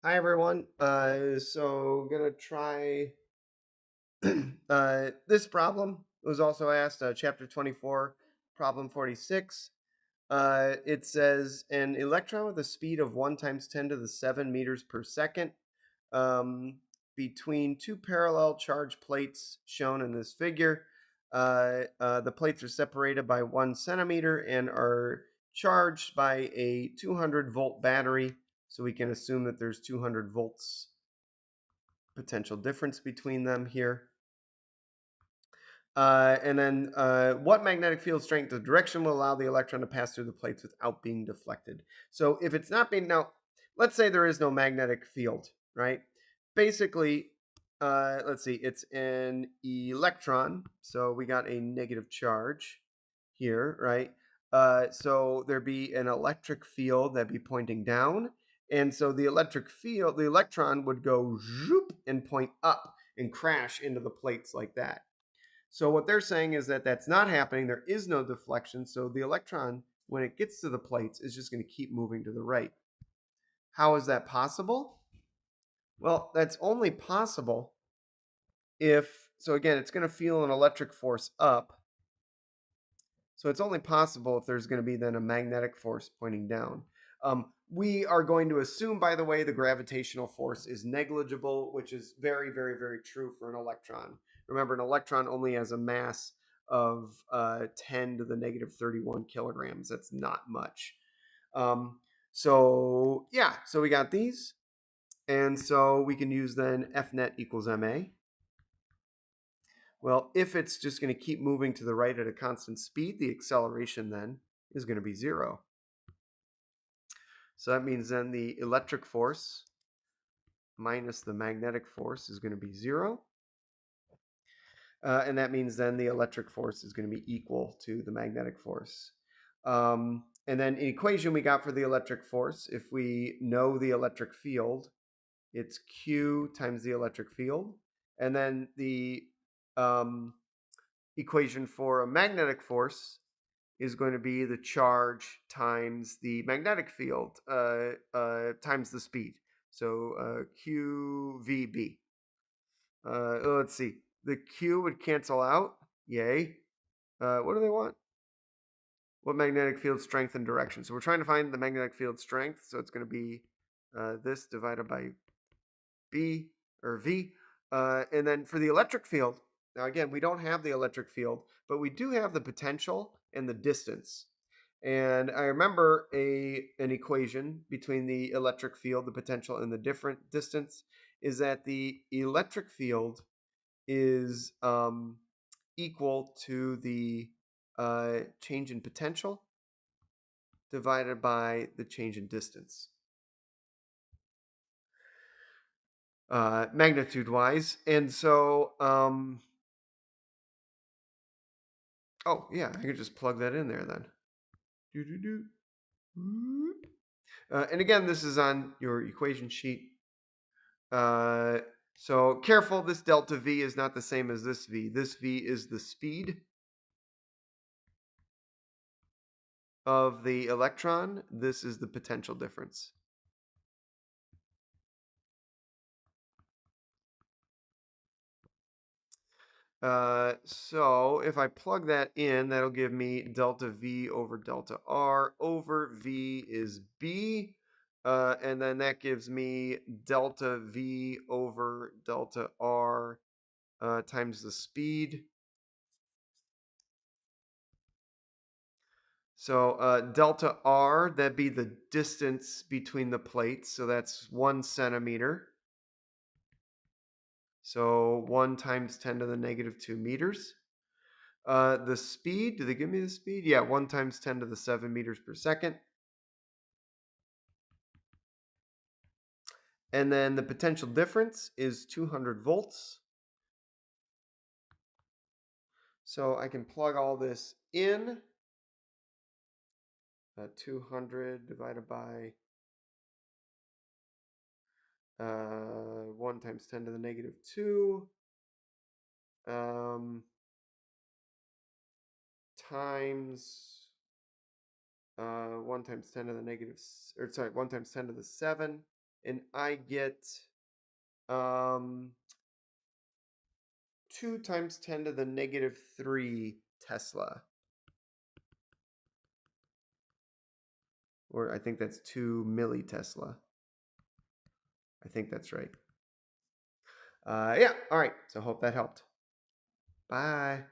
Hi everyone. So gonna try this problem. It was also asked chapter 24, problem 46. It says an electron with a speed of 1 times 10 to the 7 meters per second um, between two parallel charge plates shown in this figure. The plates are separated by 1 centimeter and are charged by a 200-volt battery. So we can assume that there's 200 volts potential difference between them here. And then what magnetic field strength or direction will allow the electron to pass through the plates without being deflected? So if it's not being, now, let's say there is no magnetic field, right? Basically, let's see, it's an electron. So we got a negative charge here, right? So there'd be an electric field that'd be pointing down. And so the electric field, the electron would go zoop and point up and crash into the plates like that. So what they're saying is that that's not happening. There is no deflection. So the electron, when it gets to the plates, is just going to keep moving to the right. How is that possible? Well, that's only possible if, so again, it's going to feel an electric force up. So it's only possible if there's going to be then a magnetic force pointing down. We are going to assume, by the way, the gravitational force is negligible, which is very, very, very true for an electron. Remember, an electron only has a mass of 10 to the negative 31 kilograms. That's not much. So we got these. And so we can use then F net equals ma. Well, if it's just going to keep moving to the right at a constant speed, the acceleration then is going to be zero. So that means then the electric force minus the magnetic force is going to be zero. And that means then the electric force is going to be equal to the magnetic force. And then an equation we got for the electric force, if we know the electric field, it's Q times the electric field. And then the equation for a magnetic force is going to be the charge times the magnetic field times the speed. So QVB. Let's see. The Q would cancel out. Yay. What do they want? What magnetic field strength and direction? So we're trying to find the magnetic field strength. So it's going to be this divided by B or V. And then for the electric field, now again, we don't have the electric field, but we do have the potential and the distance. And I remember an equation between the electric field, the potential, and the different distance is that the electric field is equal to the change in potential divided by the change in distance. Magnitude wise. And so, oh, yeah, I could just plug that in there then. And again, this is on your equation sheet. So careful, this delta V is not the same as this V. This V is the speed of the electron. This is the potential difference. So if I plug that in, that'll give me delta V over delta R over V is B. And then that gives me delta V over delta R times the speed. So delta R, that'd be the distance between the plates. So that's 1 centimeter. So 1 times 10 to the negative 2 meters. The speed, do they give me the speed? Yeah, 1 times 10 to the 7 meters per second. And then the potential difference is 200 volts. So I can plug all this in. 200 divided by 1 times 10 to the negative 2 times 1 times 10 to the negative, or sorry, 1 times 10 to the 7 and I get 2 times 10 to the negative 3 Tesla. Or I think that's 2 millitesla. I think that's right. Yeah, all right. So hope that helped. Bye.